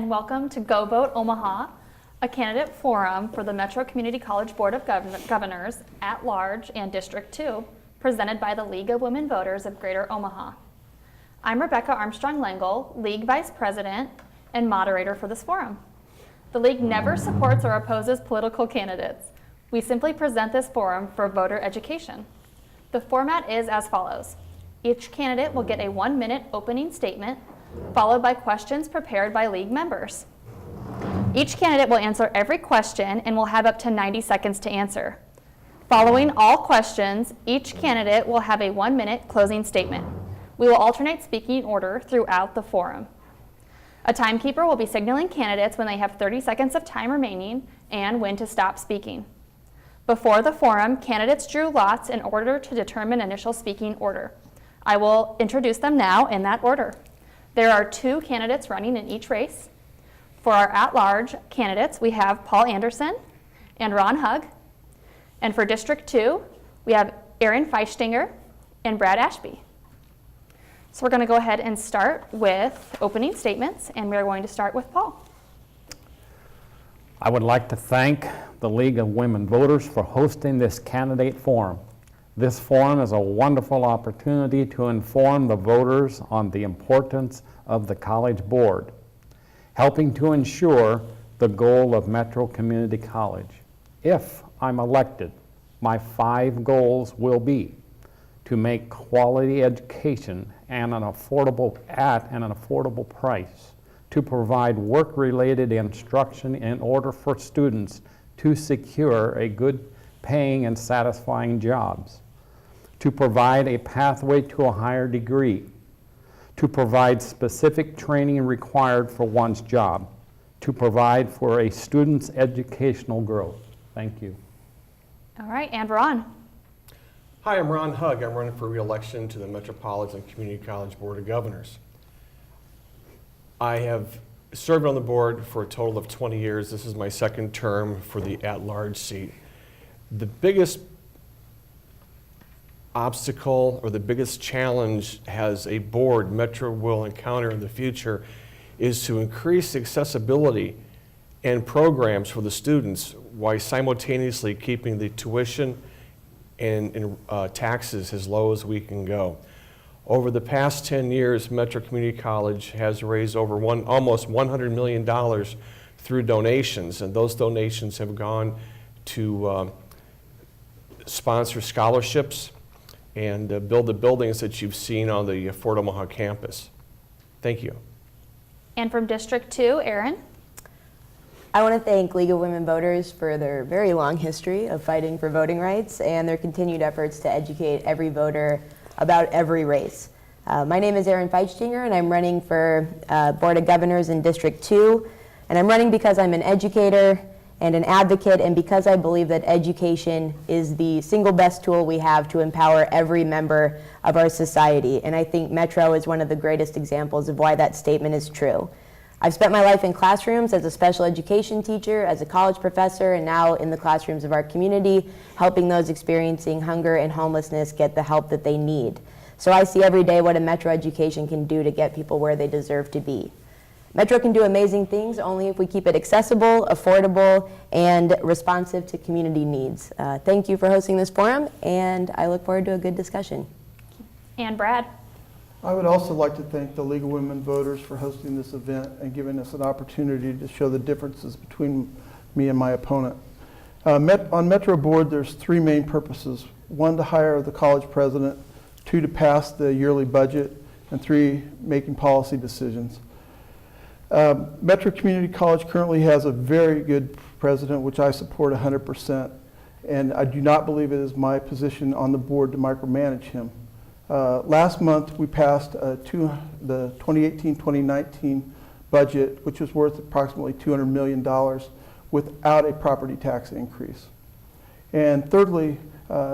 and welcome to Go Vote Omaha, a candidate forum for the Metro Community College Board of Governors at Large and District 2, presented by the League of Women Voters of Greater Omaha. I'm Rebecca Armstrong-Lengle, League Vice President and moderator for this forum. The League never supports or opposes political candidates. We simply present this forum for voter education. The format is as follows. Each candidate will get a 1-minute opening statement, followed by questions prepared by League members. Each candidate will answer every question and will have up to 90 seconds to answer. Following all questions, each candidate will have a 1-minute closing statement. We will alternate speaking order throughout the forum. A timekeeper will be signaling candidates when they have 30 seconds of time remaining and when to stop speaking. Before the forum, candidates drew lots in order to determine initial speaking order. I will introduce them now in that order. There are 2 candidates running in each race. For our at-large candidates, we have Paul Anderson and Ron Hugg. And for District 2, we have Erin Feichtinger and Brad Ashby. So we're going to go ahead and start with opening statements, and we're going to start with Paul. I would like to thank the League of Women Voters for hosting this candidate forum. This forum is a wonderful opportunity to inform the voters on the importance of the College Board, helping to ensure the goal of Metro Community College. If I'm elected, my 5 goals will be to make quality education at an affordable price, to provide work-related instruction in order for students to secure a good paying and satisfying jobs, to provide a pathway to a higher degree, to provide specific training required for one's job, to provide for a student's educational growth. Thank you. All right, and Ron. Hi, I'm Ron Hugg. I'm running for re-election to the Metropolitan Community College Board of Governors. I have served on the board for a total of 20 years. This is my 2nd term for the at-large seat. The biggest obstacle or the biggest challenge as a board Metro will encounter in the future is to increase accessibility and programs for the students while simultaneously keeping the tuition and taxes as low as we can go. Over the past 10 years, Metro Community College has raised over almost $100 million through donations, and those donations have gone to sponsor scholarships and build the buildings that you've seen on the Fort Omaha campus. Thank you. And from District 2, Erin. I want to thank League of Women Voters for their very long history of fighting for voting rights and their continued efforts to educate every voter about every race. My name is Erin Feichtinger, and I'm running for Board of Governors in District 2. And I'm running because I'm an educator and an advocate, and because I believe that education is the single best tool we have to empower every member of our society. And I think Metro is one of the greatest examples of why that statement is true. I've spent my life in classrooms as a special education teacher, as a college professor, and now in the classrooms of our community, helping those experiencing hunger and homelessness get the help that they need. So I see every day what a Metro education can do to get people where they deserve to be. Metro can do amazing things only if we keep it accessible, affordable, and responsive to community needs. Thank you for hosting this forum, and I look forward to a good discussion. And Brad. I would also like to thank the League of Women Voters for hosting this event and giving us an opportunity to show the differences between me and my opponent. On Metro Board, there's 3 main purposes. 1, to hire the college president, 2, to pass the yearly budget, and 3, making policy decisions. Metro Community College currently has a very good president, which I support 100%, and I do not believe it is my position on the board to micromanage him. Last month, we passed the 2018-2019 budget, which was worth approximately $200 million without a property tax increase. And thirdly,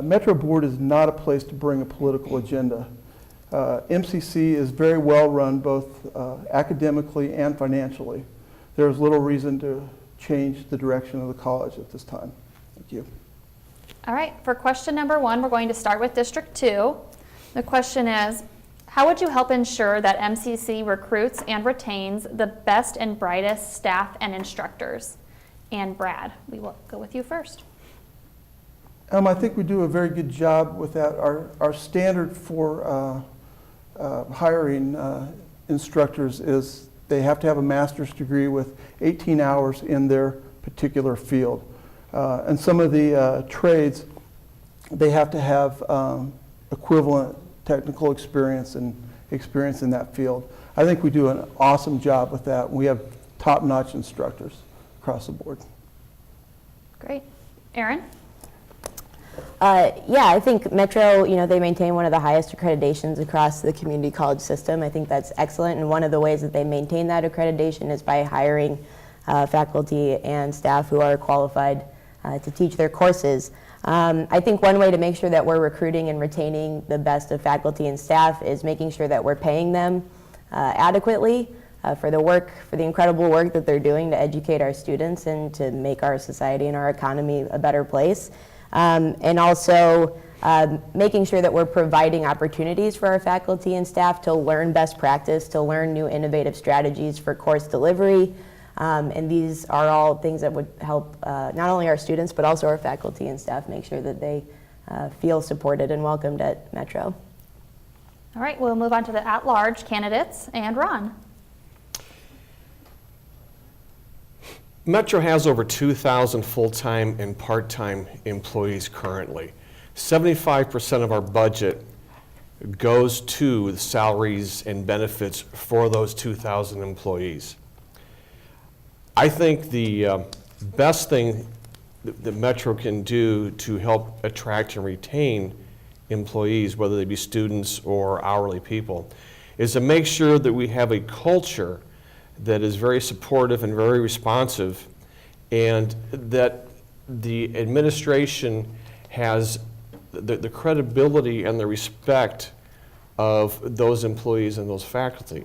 Metro Board is not a place to bring a political agenda. MCC is very well run both academically and financially. There's little reason to change the direction of the college at this time. Thank you. All right, for question number 1, we're going to start with District 2. The question is, How would you help ensure that MCC recruits and retains the best and brightest staff and instructors? And Brad, we will go with you first. I think we do a very good job with that. Our standard for hiring instructors is they have to have a master's degree with 18 hours in their particular field. And some of the trades, they have to have equivalent technical experience and experience in that field. I think we do an awesome job with that. We have top-notch instructors across the board. Great. Erin? Yeah, I think Metro, they maintain one of the highest accreditations across the community college system. I think that's excellent, and one of the ways that they maintain that accreditation is by hiring faculty and staff who are qualified to teach their courses. I think one way to make sure that we're recruiting and retaining the best of faculty and staff is making sure that we're paying them adequately for the incredible work that they're doing to educate our students and to make our society and our economy a better place. And also making sure that we're providing opportunities for our faculty and staff to learn best practice, to learn new innovative strategies for course delivery. And these are all things that would help not only our students, but also our faculty and staff make sure that they feel supported and welcomed at Metro. All right, we'll move on to the at-large candidates, and Ron. Metro has over 2,000 full-time and part-time employees currently. 75% of our budget goes to the salaries and benefits for those 2,000 employees. I think the best thing that Metro can do to help attract and retain employees, whether they be students or hourly people, is to make sure that we have a culture that is very supportive and very responsive, and that the administration has the credibility and the respect of those employees and those faculty.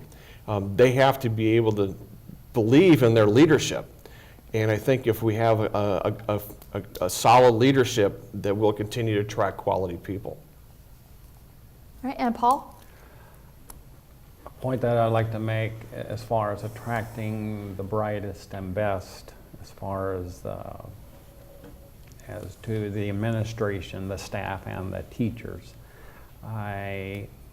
They have to be able to believe in their leadership. And I think if we have a solid leadership, that will continue to attract quality people. All right, and Paul? A point that I'd like to make as far as attracting the brightest and best, as far as to the administration, the staff, and the teachers.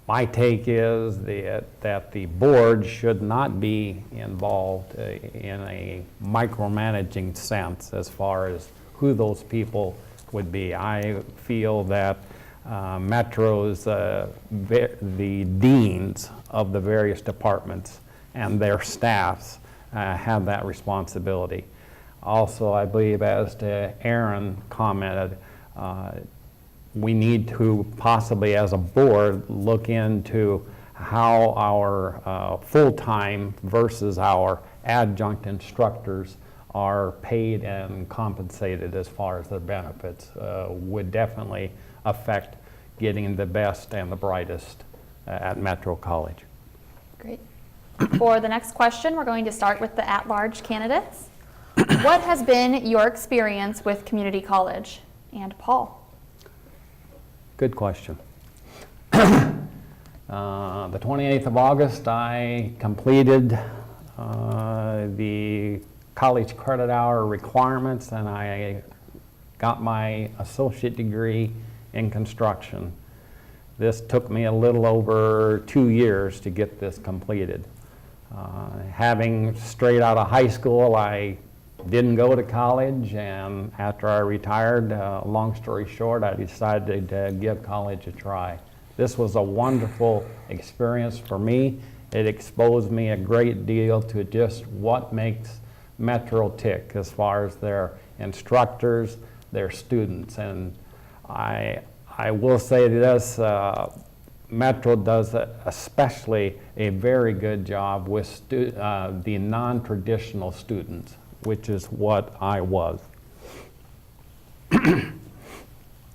My take is that the board should not be involved in a micromanaging sense as far as who those people would be. I feel that Metro's, the deans of the various departments and their staffs have that responsibility. Also, I believe, as Erin commented, we need to possibly, as a board, look into how our full-time versus our adjunct instructors are paid and compensated as far as their benefits. Would definitely affect getting the best and the brightest at Metro College. Great. For the next question, we're going to start with the at-large candidates. What has been your experience with community college? And Paul. Good question. The 28th of August, I completed the college credit hour requirements, and I got my associate degree in construction. This took me a little over 2 years to get this completed. Having straight out of high school, I didn't go to college, and after I retired, long story short, I decided to give college a try. This was a wonderful experience for me. It exposed me a great deal to just what makes Metro tick as far as their instructors, their students. And I will say this, Metro does especially a very good job with the non-traditional students, which is what I was.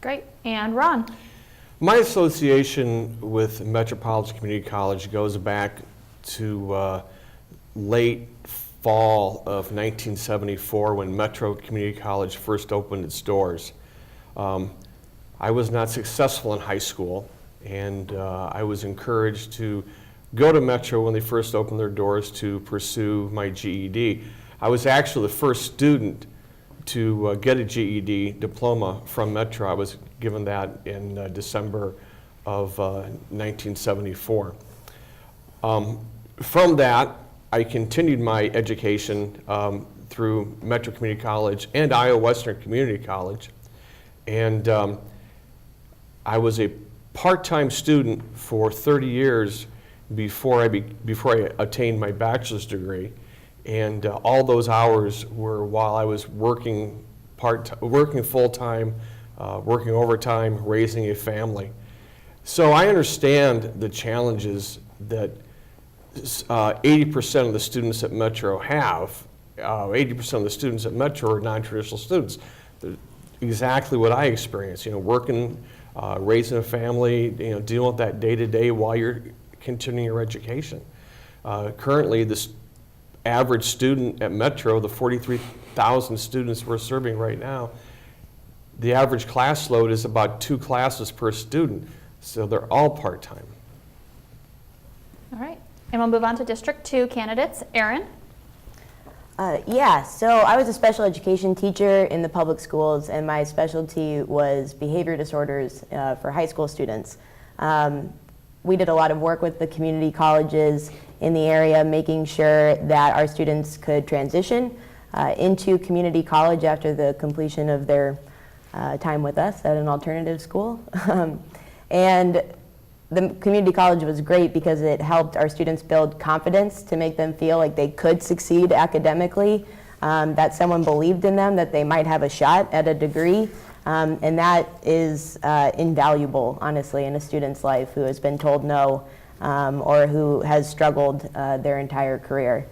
Great. And Ron. My association with Metropolitan Community College goes back to late fall of 1974 when Metro Community College first opened its doors. I was not successful in high school, And I was encouraged to go to Metro when they first opened their doors to pursue my GED. I was actually the first student to get a GED diploma from Metro. I was given that in December of 1974. From that, I continued my education through Metro Community College and Iowa Western Community College. And I was a part-time student for 30 years before I attained my bachelor's degree. And all those hours were while I was working full-time, working overtime, raising a family. So I understand the challenges that 80% of the students at Metro have. 80% of the students at Metro are non-traditional students. They're exactly what I experienced, working, raising a family, dealing with that day-to-day while you're continuing your education. Currently, this average student at Metro, the 43,000 students we're serving right now, the average class load is about 2 classes per student, so they're all part-time. All right, and we'll move on to District 2 candidates. Erin? Yeah, so I was a special education teacher in the public schools, and my specialty was behavior disorders for high school students. We did a lot of work with the community colleges in the area, making sure that our students could transition into community college after the completion of their time with us at an alternative school. And the community college was great because it helped our students build confidence to make them feel like they could succeed academically, that someone believed in them, that they might have a shot at a degree. And that is invaluable, honestly, in a student's life who has been told no or who has struggled their entire career.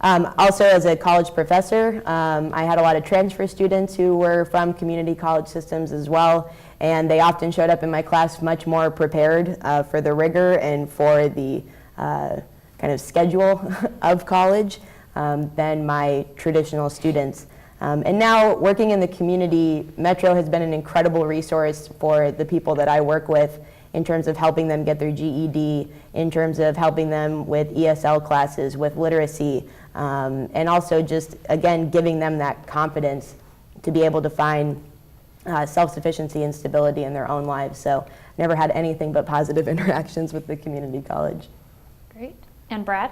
Also, as a college professor, I had a lot of transfer students who were from community college systems as well, and they often showed up in my class much more prepared for the rigor and for the kind of schedule of college than my traditional students. And now, working in the community, Metro has been an incredible resource for the people that I work with in terms of helping them get their GED, in terms of helping them with ESL classes, with literacy, and also just, again, giving them that confidence to be able to find self-sufficiency and stability in their own lives. So never had anything but positive interactions with the community college. Great. And Brad?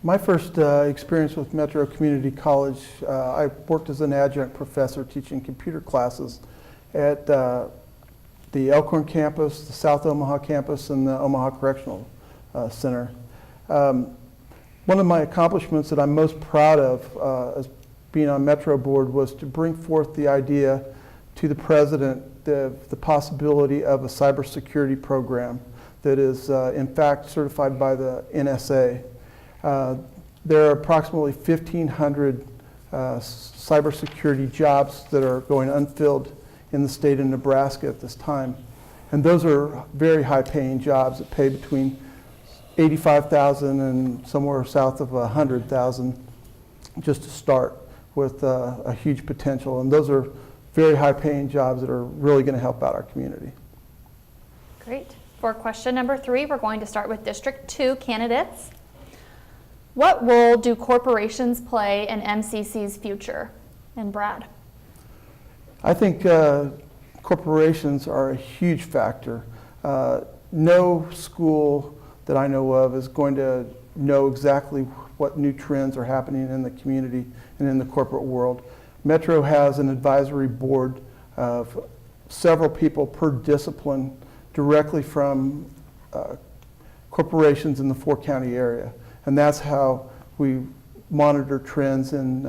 My first experience with Metro Community College, I worked as an adjunct professor teaching computer classes at the Elkhorn campus, the South Omaha campus, and the Omaha Correctional Center. One of my accomplishments that I'm most proud of as being on Metro board was to bring forth the idea to the president the possibility of a cybersecurity program that is in fact certified by the NSA. There are approximately 1,500 cybersecurity jobs that are going unfilled in the state of Nebraska at this time. And those are very high-paying jobs that pay between $85,000 and somewhere south of $100,000 just to start, with a huge potential. And those are very high-paying jobs that are really going to help out our community. Great. For question number 3, we're going to start with District 2 candidates. What role do corporations play in MCC's future? And Brad? I think corporations are a huge factor. No school that I know of is going to know exactly what new trends are happening in the community and in the corporate world. Metro has an advisory board of several people per discipline directly from corporations in the 4-county area. And that's how we monitor trends in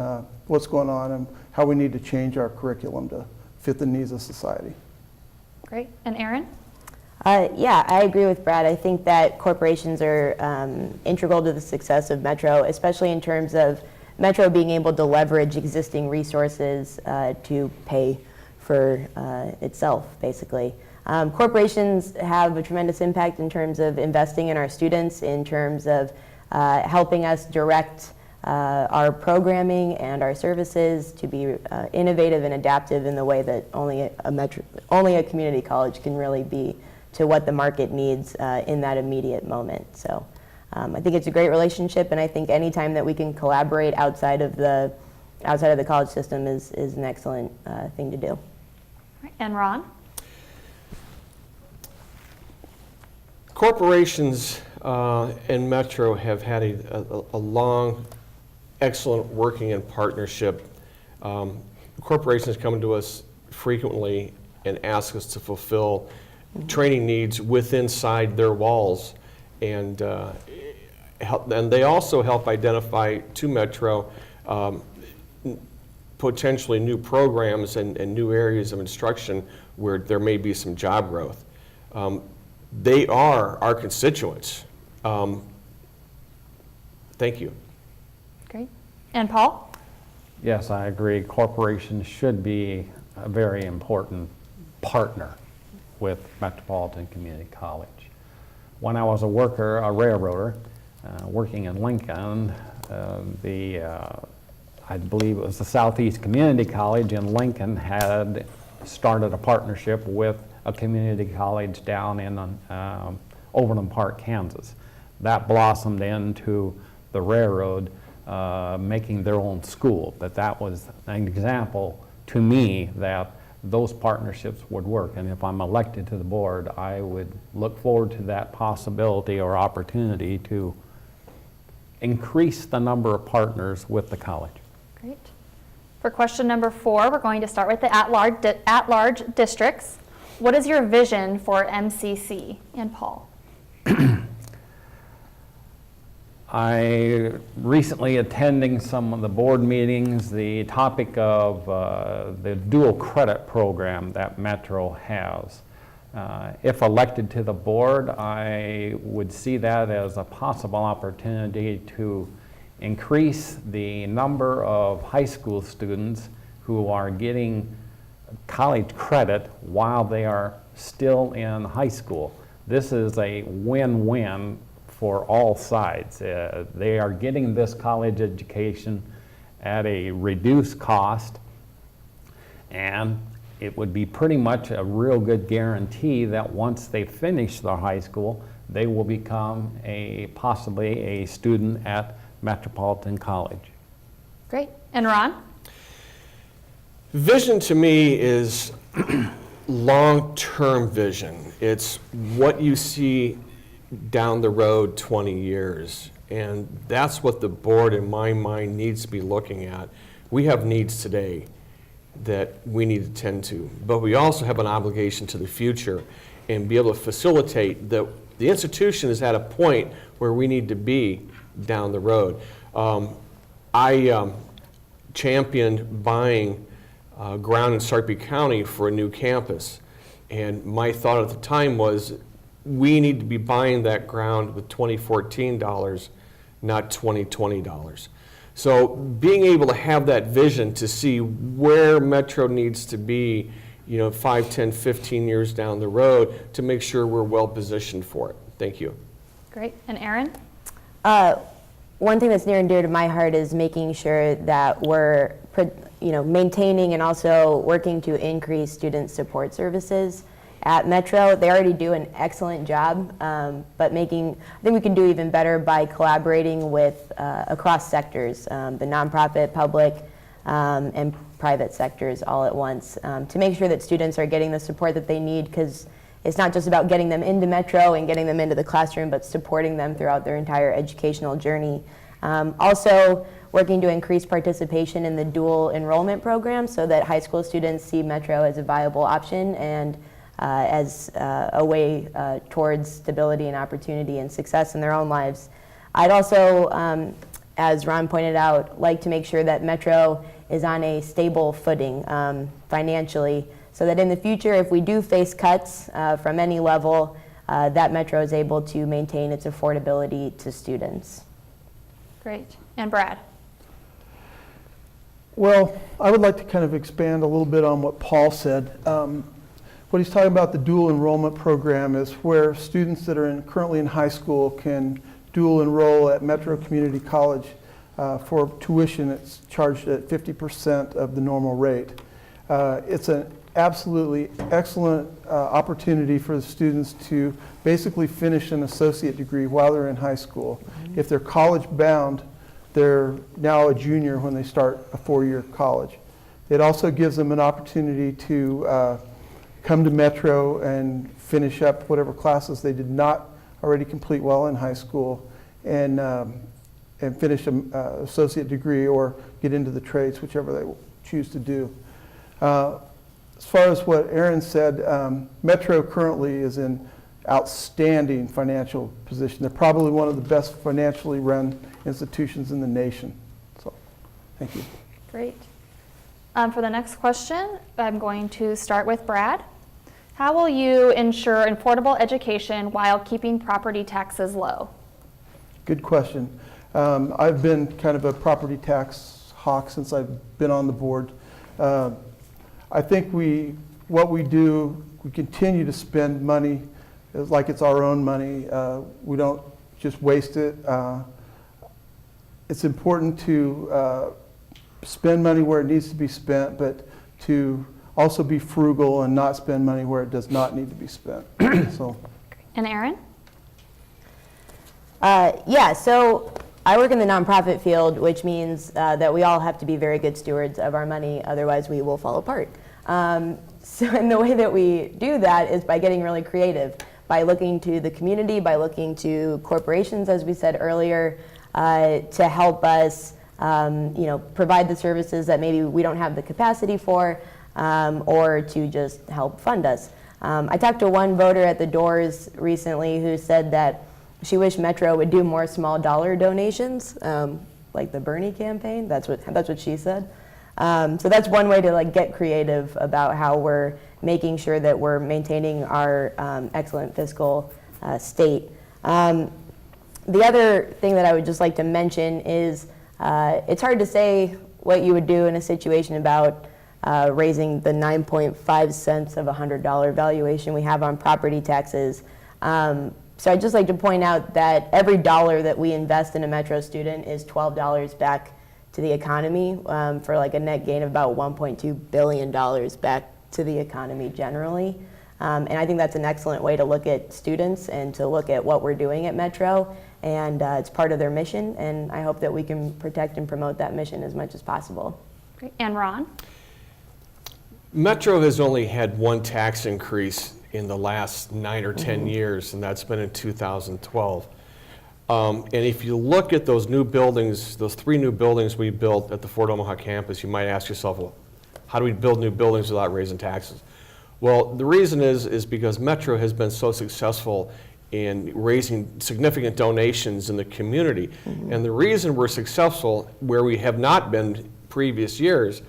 what's going on and how we need to change our curriculum to fit the needs of society. Great. And Erin? Yeah, I agree with Brad. I think that corporations are integral to the success of Metro, especially in terms of Metro being able to leverage existing resources to pay for itself, basically. Corporations have a tremendous impact in terms of investing in our students, in terms of helping us direct our programming and our services to be innovative and adaptive in the way that only a community college can really be to what the market needs in that immediate moment. So I think it's a great relationship, and I think anytime that we can collaborate outside of the college system is an excellent thing to do. And Ron? Corporations and Metro have had a long, excellent working in partnership. Corporations come to us frequently and ask us to fulfill training needs inside their walls, and they also help identify to Metro potentially new programs and new areas of instruction where there may be some job growth. They are our constituents. Thank you. Great. And Paul? Yes, I agree. Corporations should be a very important partner with Metropolitan Community College. When I was a railroader, working in Lincoln, I believe it was the Southeast Community College in Lincoln had started a partnership with a community college down in Overland Park, Kansas. That blossomed into the railroad making their own school. But that was an example to me that those partnerships would work. And if I'm elected to the board, I would look forward to that possibility or opportunity to increase the number of partners with the college. Great. For question number 4, we're going to start with the at-large districts. What is your vision for MCC? And Paul? I recently attending some of the board meetings, the topic of the dual credit program that Metro has. If elected to the board, I would see that as a possible opportunity to increase the number of high school students who are getting college credit while they are still in high school. This is a win-win for all sides. They are getting this college education at a reduced cost, and it would be pretty much a real good guarantee that once they finish their high school, they will become possibly a student at Metropolitan College. Great. And Ron? Vision to me is long-term vision. It's what you see down the road 20 years. And that's what the board, in my mind, needs to be looking at. We have needs today that we need to tend to, but we also have an obligation to the future and be able to facilitate that the institution is at a point where we need to be down the road. I championed buying ground in Sarpy County for a new campus, and my thought at the time was we need to be buying that ground with 2014 dollars, not 2020 dollars. So being able to have that vision to see where Metro needs to be, 5, 10, 15 years down the road to make sure we're well positioned for it. Thank you. Great. And Erin? One thing that's near and dear to my heart is making sure that we're maintaining and also working to increase student support services at Metro. They already do an excellent job, but I think we can do even better by collaborating with across sectors, the nonprofit, public, and private sectors all at once, to make sure that students are getting the support that they need, because it's not just about getting them into Metro and getting them into the classroom, but supporting them throughout their entire educational journey. Also, working to increase participation in the dual enrollment program so that high school students see Metro as a viable option and as a way towards stability and opportunity and success in their own lives. I'd also, as Ron pointed out, like to make sure that Metro is on a stable footing financially, so that in the future, if we do face cuts from any level, that Metro is able to maintain its affordability to students. Great. And Brad? Well, I would like to kind of expand a little bit on what Paul said. What he's talking about, the dual enrollment program, is where students that are currently in high school can dual enroll at Metro Community College for tuition. It's charged at 50% of the normal rate. It's an absolutely excellent opportunity for the students to basically finish an associate degree while they're in high school. If they're college bound, they're now a junior when they start a 4-year college. It also gives them an opportunity to come to Metro and finish up whatever classes they did not already complete while in high school, and finish an associate degree or get into the trades, whichever they choose to do. As far as what Erin said, Metro currently is in outstanding financial position. They're probably one of the best financially run institutions in the nation. So, thank you. Great. For the next question, I'm going to start with Brad. How will you ensure affordable education while keeping property taxes low? Good question. I've been kind of a property tax hawk since I've been on the board. I think what we do, we continue to spend money like it's our own money. We don't just waste it. It's important to spend money where it needs to be spent, but to also be frugal and not spend money where it does not need to be spent. So. And Erin? Yeah, so I work in the nonprofit field, which means that we all have to be very good stewards of our money, otherwise we will fall apart. And the way that we do that is by getting really creative, by looking to the community, by looking to corporations, as we said earlier, to help us provide the services that maybe we don't have the capacity for, or to just help fund us. I talked to one voter at the doors recently who said that she wished Metro would do more small dollar donations, like the Bernie campaign. That's what she said. So that's one way to get creative about how we're making sure that we're maintaining our excellent fiscal state. The other thing that I would just like to mention is it's hard to say what you would do in a situation about raising the 9.5 cents of a $100 valuation we have on property taxes. So I'd just like to point out that every dollar that we invest in a Metro student is $12 back to the economy, for a net gain of about $1.2 billion back to the economy generally. And I think that's an excellent way to look at students and to look at what we're doing at Metro. And it's part of their mission, and I hope that we can protect and promote that mission as much as possible. Great. And Ron? Metro has only had one tax increase in the last 9 or 10 years, and that's been in 2012. And if you look at those new buildings, those 3 new buildings we built at the Fort Omaha campus, you might ask yourself, well, how do we build new buildings without raising taxes? Well, the reason is because Metro has been so successful in raising significant donations in the community. And the reason we're successful where we have not been previous years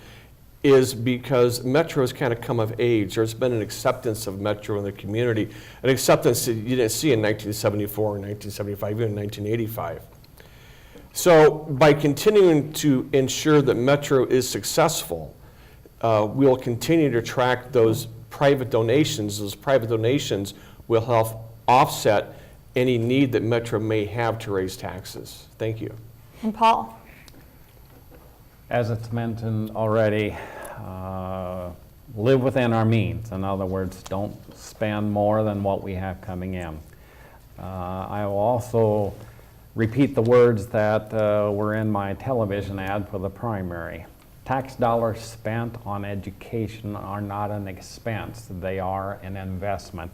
is because Metro has kind of come of age. There's been an acceptance of Metro in the community, an acceptance that you didn't see in 1974 or 1975, even in 1985. So by continuing to ensure that Metro is successful, we'll continue to attract those private donations. Those private donations will help offset any need that Metro may have to raise taxes. Thank you. And Paul? As it's mentioned already, live within our means. In other words, don't spend more than what we have coming in. I will also repeat the words that were in my television ad for the primary. Tax dollars spent on education are not an expense. They are an investment.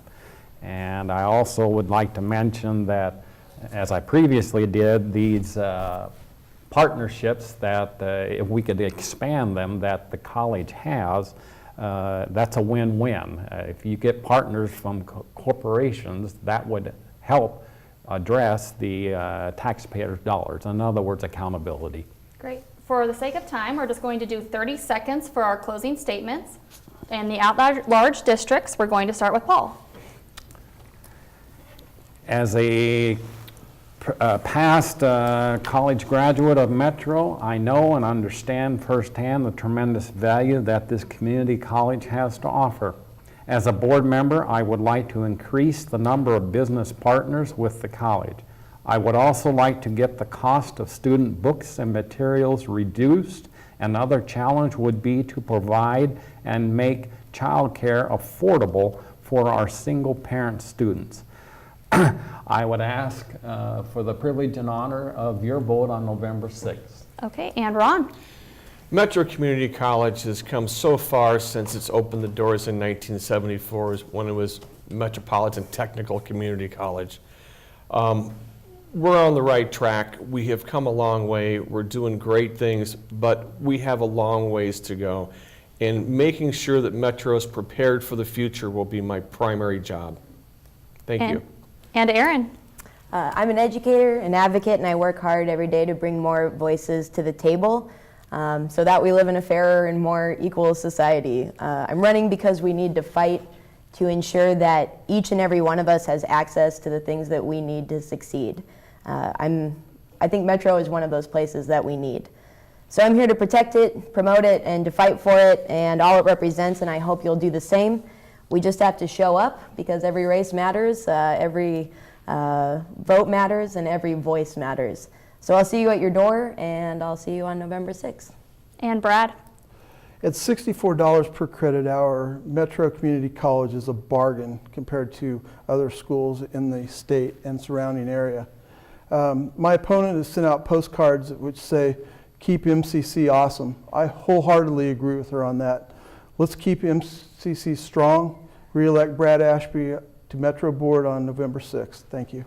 And I also would like to mention that, as I previously did, these partnerships that if we could expand them that the college has, that's a win-win. If you get partners from corporations, that would help address the taxpayers' dollars. In other words, accountability. Great. For the sake of time, we're just going to do 30 seconds for our closing statements. And the at-large districts, we're going to start with Paul. As a past college graduate of Metro, I know and understand firsthand the tremendous value that this community college has to offer. As a board member, I would like to increase the number of business partners with the college. I would also like to get the cost of student books and materials reduced Another challenge would be to provide and make childcare affordable for our single-parent students. I would ask for the privilege and honor of your vote on November 6th. Okay, and Ron? Metro Community College has come so far since it's opened the doors in 1974 when it was Metropolitan Technical Community College. We're on the right track. We have come a long way. We're doing great things, but we have a long ways to go. And making sure that Metro is prepared for the future will be my primary job. Thank you. And Erin? I'm an educator, an advocate, and I work hard every day to bring more voices to the table so that we live in a fairer and more equal society. I'm running because we need to fight to ensure that each and every one of us has access to the things that we need to succeed. I think Metro is one of those places that we need. So I'm here to protect it, promote it, and to fight for it and all it represents, and I hope you'll do the same. We just have to show up because every race matters, every vote matters, and every voice matters. So I'll see you at your door, and I'll see you on November 6th. And Brad? At $64 per credit hour, Metro Community College is a bargain compared to other schools in the state and surrounding area. My opponent has sent out postcards which say, "Keep MCC awesome." I wholeheartedly agree with her on that. Let's keep MCC strong. Re-elect Brad Ashby to Metro Board on November 6th. Thank you.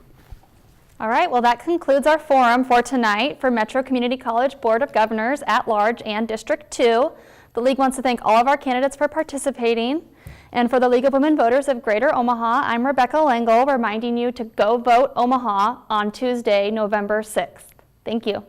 All right, well, that concludes our forum for tonight for Metro Community College Board of Governors at Large and District 2. The League wants to thank all of our candidates for participating. And for the League of Women Voters of Greater Omaha, I'm Rebecca Lengel, reminding you to go vote Omaha on Tuesday, November 6th. Thank you.